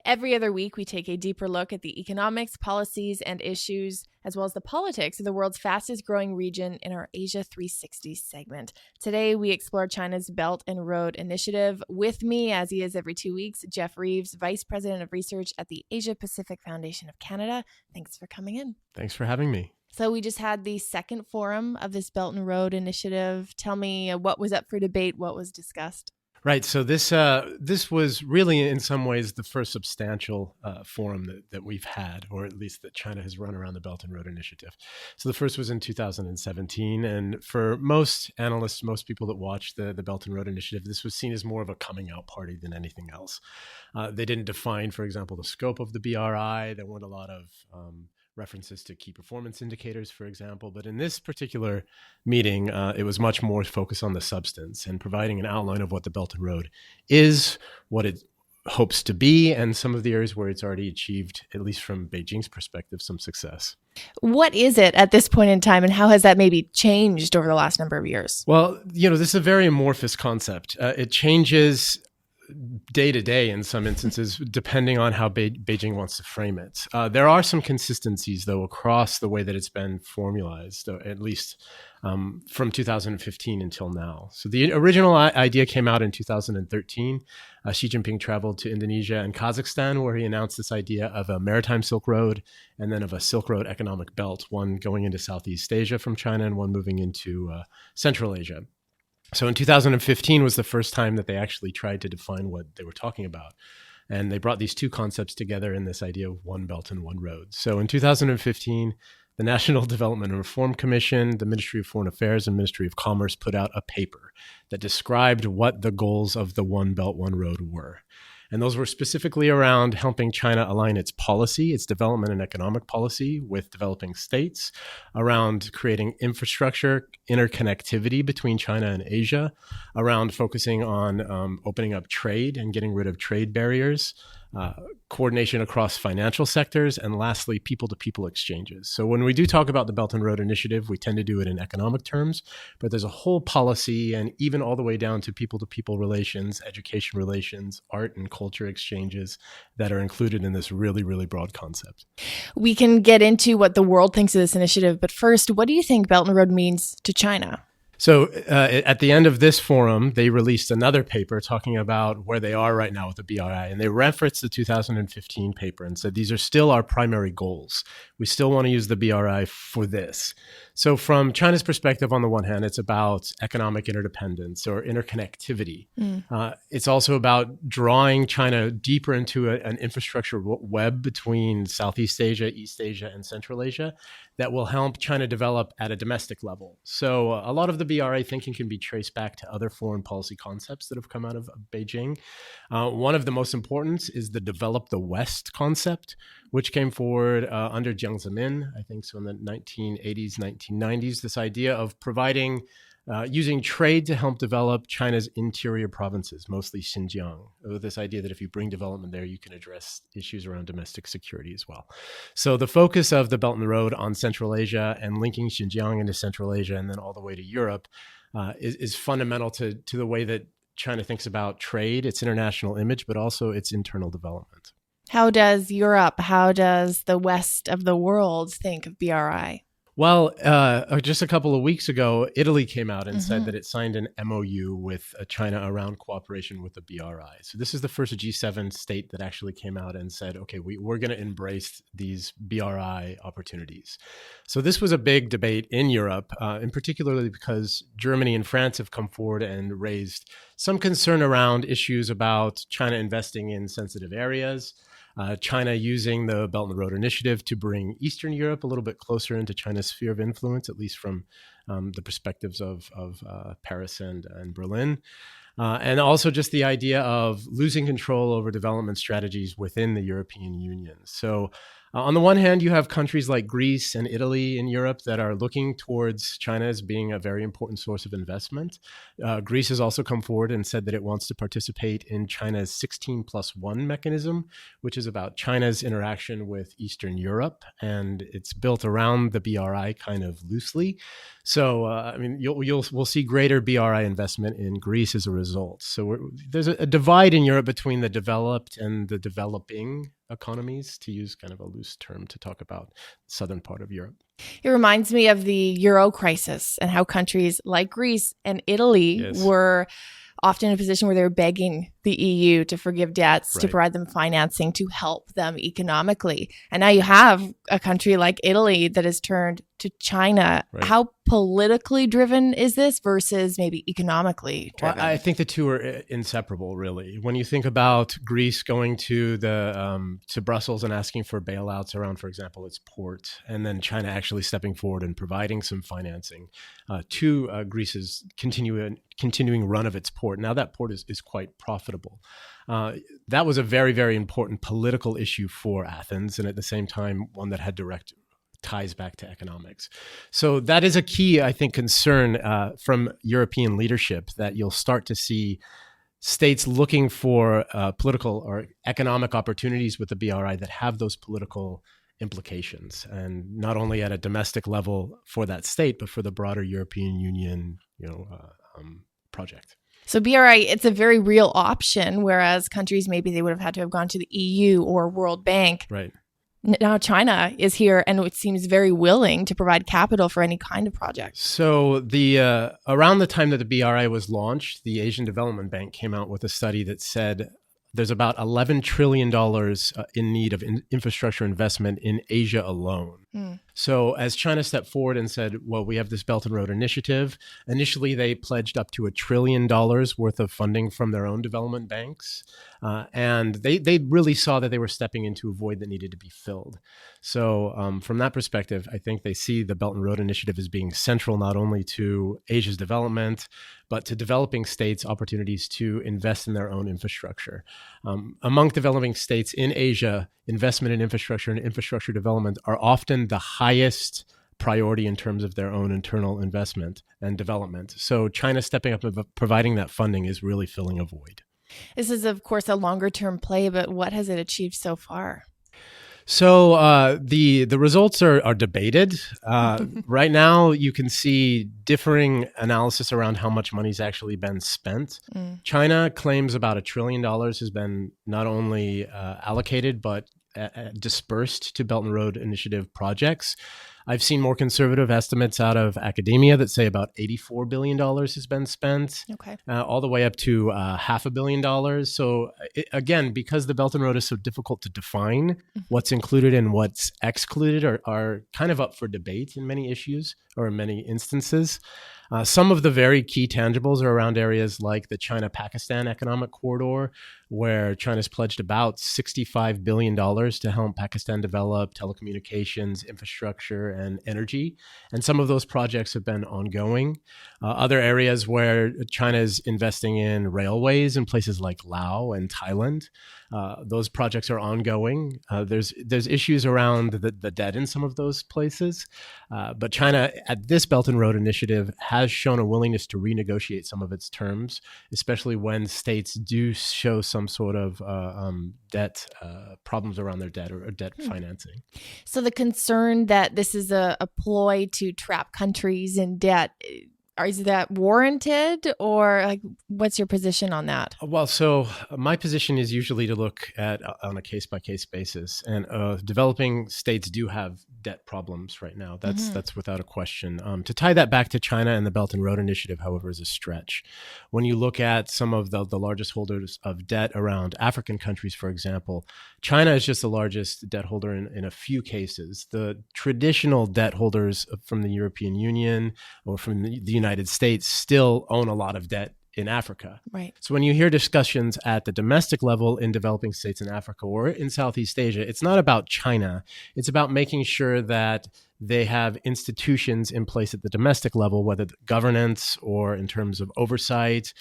Every other week, we take a deeper look at the economics, policies, and issues, as well as the politics of the world's fastest growing region in our Asia 360 segment. Today, we explore China's Belt and Road Initiative. With me, as he is every 2 weeks, Jeff Reeves, Vice President of Research at the Asia Pacific Foundation of Canada. Thanks for coming in. Thanks for having me. So we just had the second forum of this Belt and Road Initiative. Tell me what was up for debate, what was discussed? Right. So this was really, in some ways, the first substantial forum that we've had, or at least that China has run around the Belt and Road Initiative. So the first was in 2017. And for most analysts, most people that watched the Belt and Road Initiative, this was seen as more of a coming out party than anything else. They didn't define, for example, the scope of the BRI. There weren't a lot of references to key performance indicators, for example. But in this particular meeting, it was much more focused on the substance and providing an outline of what the Belt and Road is, what it hopes to be, and some of the areas where it's already achieved, at least from Beijing's perspective, some success. What is it at this point in time, and how has that maybe changed over the last number of years? Well, this is a very amorphous concept. It changes day to day in some instances, depending on how Beijing wants to frame it. There are some consistencies, though, across the way that it's been formalized, at least from 2015 until now. So the original idea came out in 2013. Xi Jinping traveled to Indonesia and Kazakhstan, where he announced this idea of a maritime Silk Road and then of a Silk Road economic belt, one going into Southeast Asia from China and one moving into Central Asia. So in 2015 was the first time that they actually tried to define what they were talking about. And they brought these two concepts together in this idea of one belt and one road. So in 2015, the National Development and Reform Commission, the Ministry of Foreign Affairs, and Ministry of Commerce put out a paper that described what the goals of the One Belt, One Road were. And those were specifically around helping China align its policy, its development and economic policy with developing states, around creating infrastructure, interconnectivity between China and Asia, around focusing on opening up trade and getting rid of trade barriers, coordination across financial sectors, and lastly, people-to-people exchanges. So when we do talk about the Belt and Road Initiative, we tend to do it in economic terms, but there's a whole policy and even all the way down to people-to-people relations, education relations, art and culture exchanges that are included in this really, really broad concept. We can get into what the world thinks of this initiative, but first, what do you think Belt and Road means to China? So at the end of this forum, they released another paper talking about where they are right now with the BRI. And they referenced the 2015 paper and said, these are still our primary goals. We still want to use the BRI for this. So from China's perspective, on the one hand, it's about economic interdependence or interconnectivity. It's also about drawing China deeper into an infrastructure web between Southeast Asia, East Asia, and Central Asia that will help China develop at a domestic level. So a lot of the BRI thinking can be traced back to other foreign policy concepts that have come out of Beijing. One of the most important is the Develop the West concept, which came forward under Jiang Zemin, I think so in the 1980s, 1990s, this idea of providing using trade to help develop China's interior provinces, mostly Xinjiang, with this idea that if you bring development there, you can address issues around domestic security as well. So the focus of the Belt and the Road on Central Asia and linking Xinjiang into Central Asia and then all the way to Europe is fundamental to the way that China thinks about trade, its international image, but also its internal development. How does Europe, how does the West of the world think of BRI? Well, just a couple of weeks ago, Italy came out and said that it signed an MOU with China around cooperation with the BRI. So this is the first G7 state that actually came out and said, okay, we're going to embrace these BRI opportunities. So this was a big debate in Europe, and particularly because Germany and France have come forward and raised some concern around issues about China investing in sensitive areas, China using the Belt and the Road Initiative to bring Eastern Europe a little bit closer into China's sphere of influence, at least from the perspectives of Paris and Berlin. And also just the idea of losing control over development strategies within the European Union. So On the one hand, you have countries like Greece and Italy in Europe that are looking towards China as being a very important source of investment. Greece has also come forward and said that it wants to participate in China's 16+1 mechanism, which is about China's interaction with Eastern Europe. And it's built around the BRI kind of loosely. So, we'll see greater BRI investment in Greece as a result. So there's a divide in Europe between the developed and the developing economies, to use kind of a loose term to talk about the southern part of Europe. It reminds me of the Euro crisis and how countries like Greece and Italy were often in a position where they were begging the EU to forgive debts, to provide them financing, to help them economically. And now you have a country like Italy that has turned to China. Right. How politically driven is this versus maybe economically driven? Well, I think the two are inseparable, really. When you think about Greece going to to Brussels and asking for bailouts around, for example, its port, and then China actually stepping forward and providing some financing to Greece's continuing run of its port. Now that port is quite profitable. That was a very, very important political issue for Athens, and at the same time, one that had direct ties back to economics. So that is a key, I think, concern from European leadership, that you'll start to see states looking for political or economic opportunities with the BRI that have those political implications, and not only at a domestic level for that state, but for the broader European Union, project. So BRI, it's a very real option, whereas countries, maybe they would have had to have gone to the EU or World Bank. Right. Now China is here, and it seems very willing to provide capital for any kind of project. So the around the time that the BRI was launched, the Asian Development Bank came out with a study that said there's about $11 trillion in need of infrastructure investment in Asia alone. So as China stepped forward and said, well, we have this Belt and Road Initiative, initially they pledged up to $1 trillion worth of funding from their own development banks. And they really saw that they were stepping into a void that needed to be filled. So from that perspective, I think they see the Belt and Road Initiative as being central not only to Asia's development, but to developing states' opportunities to invest in their own infrastructure. Among developing states in Asia, investment in infrastructure and infrastructure development are often the highest priority in terms of their own internal investment and development. So China stepping up and providing that funding is really filling a void. This is, of course, a longer term play, but what has it achieved so far? So the results are debated. Right now, you can see differing analysis around how much money's actually been spent. China claims about $1 trillion has been not only allocated, but dispersed to Belt and Road Initiative projects. I've seen more conservative estimates out of academia that say about $84 billion has been spent, all the way up to $500 million. So again, because the Belt and Road is so difficult to define, what's included and what's excluded are kind of up for debate in many issues or in many instances. Some of the very key tangibles are around areas like the China-Pakistan economic corridor, where China's pledged about $65 billion to help Pakistan develop telecommunications, infrastructure, and energy. And some of those projects have been ongoing. Other areas where China is investing in railways in places like Laos and Thailand, those projects are ongoing. There's issues around the debt in some of those places. But China, at this Belt and Road Initiative, has shown a willingness to renegotiate some of its terms, especially when states do show some sort of debt problems around their debt or debt financing. So the concern that this is a ploy to trap countries in debt, is that warranted, or like, what's your position on that? Well, so my position is usually to look at on a case-by-case basis, and developing states do have debt problems right now. That's without a question. To tie that back to China and the Belt and Road Initiative, however, is a stretch. When you look at some of the largest holders of debt around African countries, for example, China is just the largest debt holder in a few cases. The traditional debt holders from the European Union or from the United States still own a lot of debt in Africa. Right. So when you hear discussions at the domestic level in developing states in Africa or in Southeast Asia, it's not about China. It's about making sure that they have institutions in place at the domestic level, whether governance or in terms of oversight,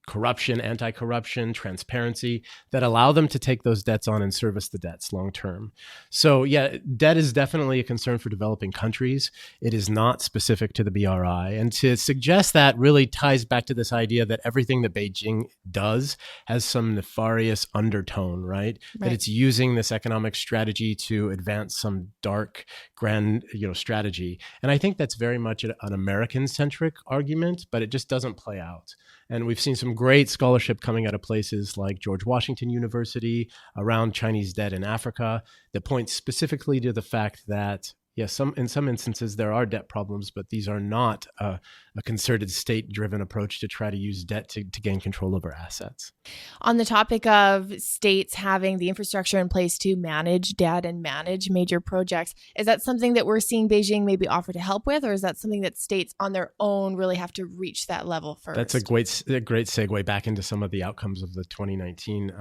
corruption, anti-corruption, transparency that allow them to take those debts on and service the debts long term. So yeah, debt is definitely a concern for developing countries. It is not specific to the BRI. And to suggest that really ties back to this idea that everything that Beijing does has some nefarious undertone, right? That it's using this economic strategy to advance some dark, grand, strategy. And I think that's very much an American-centric argument, but it just doesn't play out. And we've seen some great scholarship coming out of places like George Washington University around Chinese debt in Africa that points specifically to the fact that, yes, in some instances there are debt problems, but these are not a concerted state-driven approach to try to use debt to gain control over assets. On the topic of states having the infrastructure in place to manage debt and manage major projects, is that something that we're seeing Beijing maybe offer to help with, or is that something that states on their own really have to reach that level first? That's a great segue back into some of the outcomes of the 2019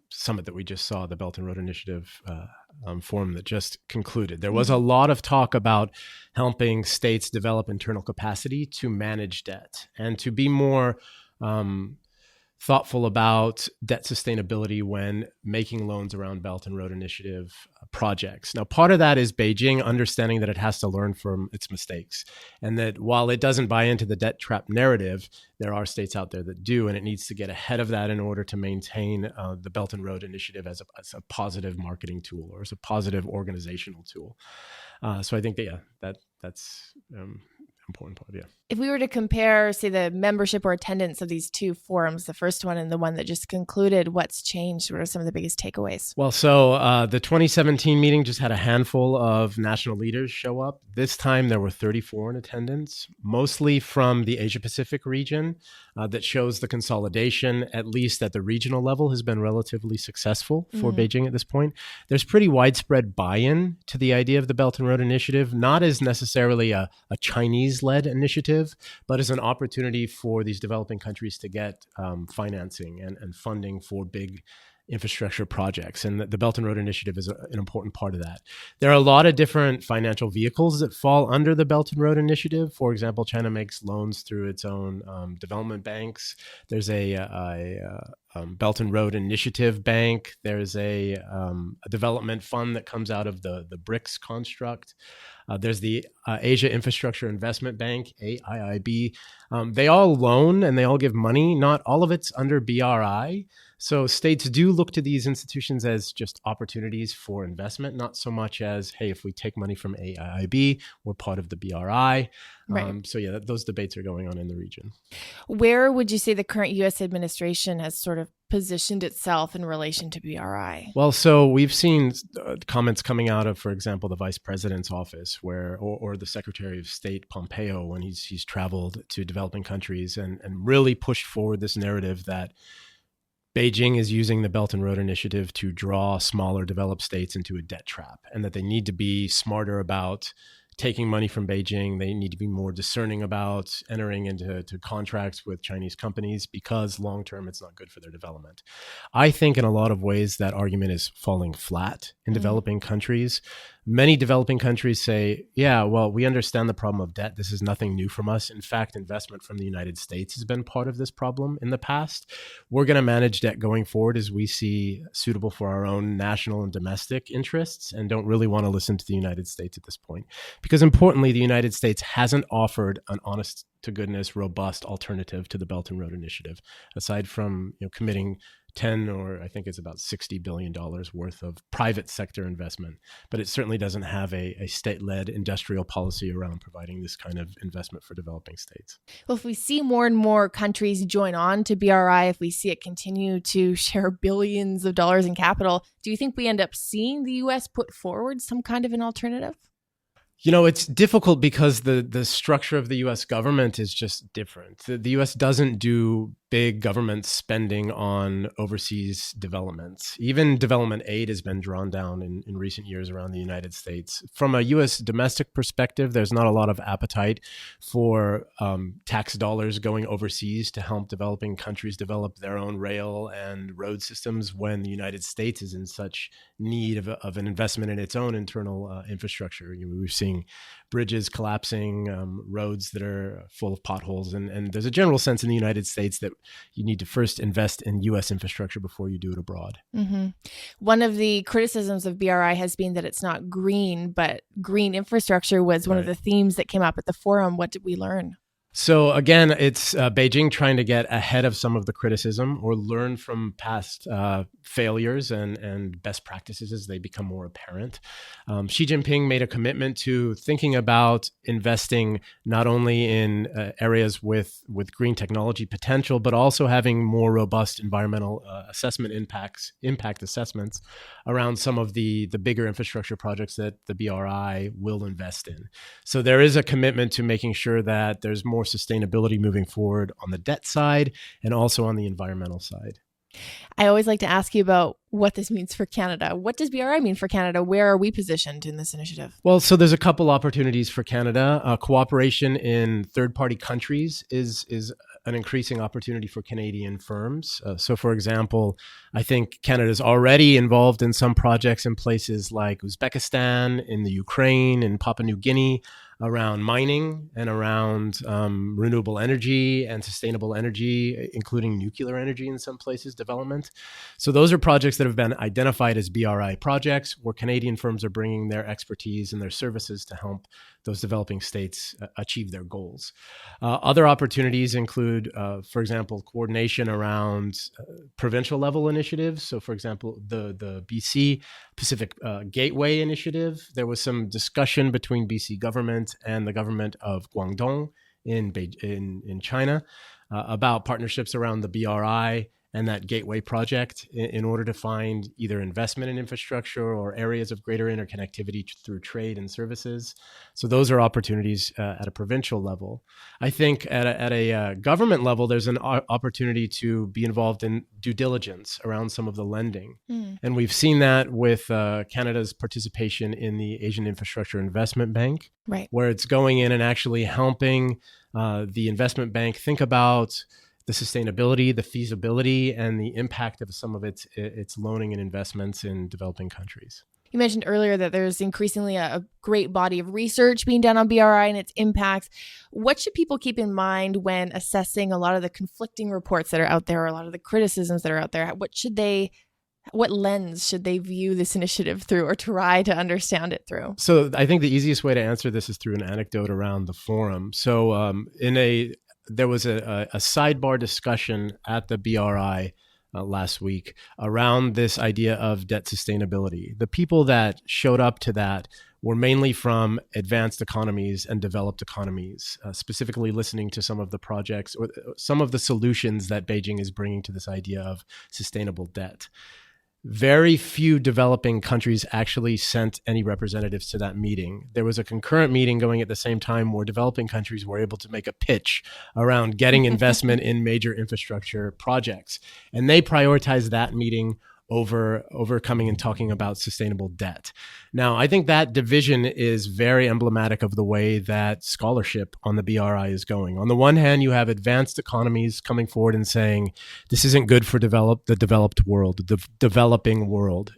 summit that we just saw, the Belt and Road Initiative forum that just concluded. There was a lot of talk about helping states develop internal capacity to manage debt and to be more thoughtful about debt sustainability when making loans around Belt and Road Initiative projects. Now, part of that is Beijing understanding that it has to learn from its mistakes, and that while it doesn't buy into the debt trap narrative, there are states out there that do, and it needs to get ahead of that in order to maintain the Belt and Road Initiative as a positive marketing tool or as a positive organizational tool. So I think that's important part, yeah. If we were to compare, say, the membership or attendance of these two forums, the first one and the one that just concluded, what's changed? What are some of the biggest takeaways? Well, so the 2017 meeting just had a handful of national leaders show up. This time there were 34 in attendance, mostly from the Asia-Pacific region. That shows the consolidation, at least at the regional level, has been relatively successful for Beijing at this point. There's pretty widespread buy-in to the idea of the Belt and Road Initiative, not as necessarily a Chinese-led initiative, but as an opportunity for these developing countries to get financing and funding for big infrastructure projects. And the Belt and Road Initiative is an important part of that. There are a lot of different financial vehicles that fall under the Belt and Road Initiative. For example, China makes loans through its own development banks. There's a Belt and Road Initiative Bank. There's a development fund that comes out of the BRICS construct. There's the Asia Infrastructure Investment Bank, AIIB. They all loan and they all give money. Not all of it's under BRI. So states do look to these institutions as just opportunities for investment, not so much as, hey, if we take money from AIIB, we're part of the BRI. Right. So yeah, those debates are going on in the region. Where would you say the current U.S. administration has sort of positioned itself in relation to BRI? Well, so we've seen comments coming out of, for example, the vice president's office, or the Secretary of State Pompeo, when he's traveled to developing countries and really pushed forward this narrative that Beijing is using the Belt and Road Initiative to draw smaller developed states into a debt trap, and that they need to be smarter about taking money from Beijing. They need to be more discerning about entering into contracts with Chinese companies because long-term it's not good for their development. I think in a lot of ways that argument is falling flat in developing countries. Many developing countries say, yeah, well, we understand the problem of debt. This is nothing new from us. In fact, investment from the United States has been part of this problem in the past. We're going to manage debt going forward as we see suitable for our own national and domestic interests, and don't really want to listen to the United States at this point. Because importantly, the United States hasn't offered an honest to goodness, robust alternative to the Belt and Road Initiative, aside from committing 10 or I think it's about $60 billion worth of private sector investment. But it certainly doesn't have a state-led industrial policy around providing this kind of investment for developing states. Well, if we see more and more countries join on to BRI, if we see it continue to share billions of dollars in capital, do you think we end up seeing the U.S. put forward some kind of an alternative? It's difficult because the structure of the U.S. government is just different. The U.S. doesn't do big government spending on overseas developments. Even development aid has been drawn down in recent years around the United States. From a U.S. domestic perspective, there's not a lot of appetite for tax dollars going overseas to help developing countries develop their own rail and road systems when the United States is in such need of an investment in its own internal infrastructure. We're seeing bridges collapsing, roads that are full of potholes. And there's a general sense in the United States that you need to first invest in U.S. infrastructure before you do it abroad. Mm-hmm. One of the criticisms of BRI has been that it's not green, but green infrastructure was one of the themes that came up at the forum. What did we learn? So again, it's Beijing trying to get ahead of some of the criticism or learn from past failures and best practices as they become more apparent. Xi Jinping made a commitment to thinking about investing not only in areas with green technology potential, but also having more robust environmental assessment impact assessments around some of the bigger infrastructure projects that the BRI will invest in. So there is a commitment to making sure that there's more sustainability moving forward on the debt side and also on the environmental side. I always like to ask you about what this means for Canada. What does BRI mean for Canada? Where are we positioned in this initiative? Well, so there's a couple opportunities for Canada. Cooperation in third-party countries is an increasing opportunity for Canadian firms. So, for example, I think Canada is already involved in some projects in places like Uzbekistan, in the Ukraine, in Papua New Guinea, around mining and around renewable energy and sustainable energy, including nuclear energy in some places, development. So those are projects that have been identified as BRI projects where Canadian firms are bringing their expertise and their services to help those developing states achieve their goals. Other opportunities include, for example, coordination around provincial level initiatives. So, for example, the BC Pacific Gateway Initiative. There was some discussion between BC government and the government of Guangdong in China about partnerships around the BRI and that gateway project in order to find either investment in infrastructure or areas of greater interconnectivity through trade and services. So those are opportunities at a provincial level. I think at a government level, there's an opportunity to be involved in due diligence around some of the lending. And we've seen that with Canada's participation in the Asian Infrastructure Investment Bank, right, where it's going in and actually helping the investment bank think about the sustainability, the feasibility, and the impact of some of its loaning and investments in developing countries. You mentioned earlier that there's increasingly a great body of research being done on BRI and its impacts. What should people keep in mind when assessing a lot of the conflicting reports that are out there, or a lot of the criticisms that are out there? What lens should they view this initiative through or try to understand it through? So I think the easiest way to answer this is through an anecdote around the forum. So there was a sidebar discussion at the BRI last week around this idea of debt sustainability. The people that showed up to that were mainly from advanced economies and developed economies, specifically listening to some of the projects or some of the solutions that Beijing is bringing to this idea of sustainable debt. Very few developing countries actually sent any representatives to that meeting. There was a concurrent meeting going at the same time where developing countries were able to make a pitch around getting investment in major infrastructure projects. And they prioritized that meeting over coming and talking about sustainable debt. Now, I think that division is very emblematic of the way that scholarship on the BRI is going. On the one hand, you have advanced economies coming forward and saying, this isn't good for the developed world, the developing world.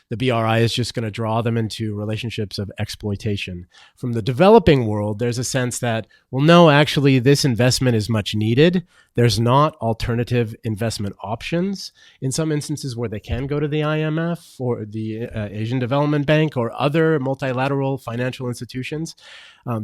The BRI is just going to draw them into relationships of exploitation. From the developing world, there's a sense that, well, no, actually, this investment is much needed. There's not alternative investment options. In some instances where they can go to the IMF or the Asian Development Bank or other multilateral financial institutions,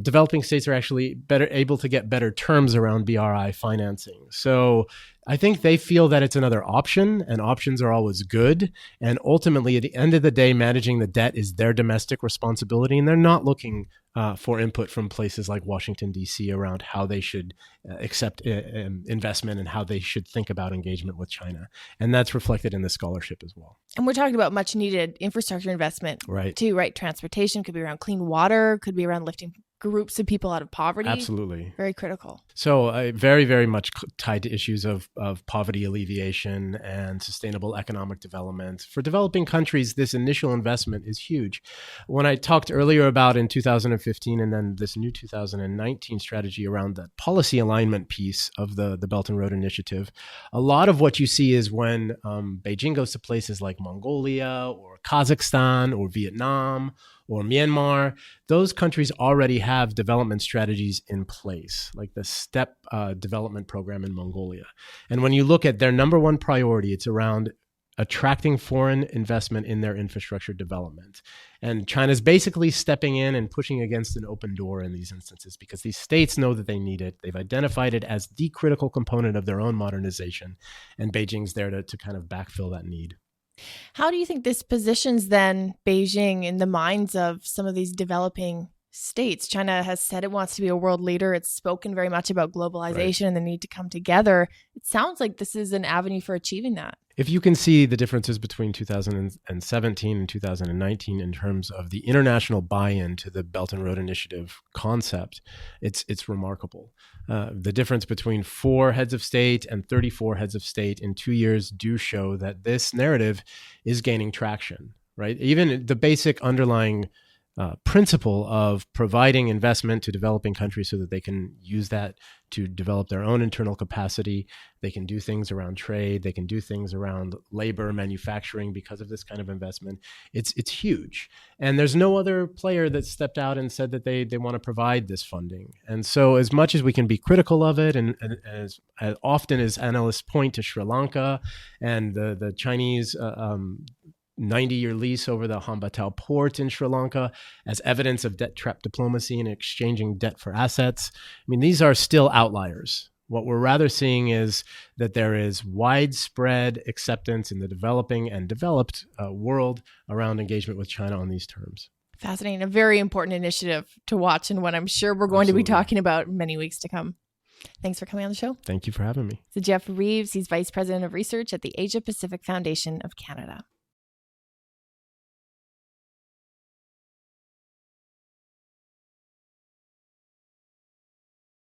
developing states are actually able to get better terms around BRI financing. So I think they feel that it's another option, and options are always good. And ultimately, at the end of the day, managing the debt is their domestic responsibility, and they're not looking for input from places like Washington, D.C. around how they should accept investment and how they should think about engagement with China. And that's reflected in the scholarship as well. And we're talking about much needed infrastructure investment too, right? Transportation could be around clean water, could be around lifting groups of people out of poverty. Absolutely. Very critical. So very, very much tied to issues of poverty alleviation and sustainable economic development. For developing countries, this initial investment is huge. When I talked earlier about in 2015 and then this new 2019 strategy around the policy alignment piece of the Belt and Road Initiative, a lot of what you see is when Beijing goes to places like Mongolia or Kazakhstan or Vietnam or Myanmar, those countries already have development strategies in place, like the STEP development program in Mongolia. And when you look at their number one priority, it's around attracting foreign investment in their infrastructure development. And China's basically stepping in and pushing against an open door in these instances because these states know that they need it. They've identified it as the critical component of their own modernization, and Beijing's there to kind of backfill that need. How do you think this positions then Beijing in the minds of some of these developing states? China has said it wants to be a world leader. It's spoken very much about globalization and the need to come together. It sounds like this is an avenue for achieving that. If you can see the differences between 2017 and 2019 in terms of the international buy-in to the Belt and Road Initiative concept, it's remarkable. The difference between 4 heads of state and 34 heads of state in 2 years do show that this narrative is gaining traction, right? Even the basic underlying principle of providing investment to developing countries so that they can use that to develop their own internal capacity. They can do things around trade. They can do things around labor, manufacturing because of this kind of investment. It's huge. And there's no other player that stepped out and said that they want to provide this funding. And so as much as we can be critical of it, and as often as analysts point to Sri Lanka and the Chinese 90-year lease over the Hambantao port in Sri Lanka as evidence of debt trap diplomacy and exchanging debt for assets. I mean, these are still outliers. What we're rather seeing is that there is widespread acceptance in the developing and developed world around engagement with China on these terms. Fascinating. A very important initiative to watch, and what I'm sure we're going to be talking about in many weeks to come. Thanks for coming on the show. Thank you for having me. So Jeff Reeves, he's Vice President of Research at the Asia Pacific Foundation of Canada.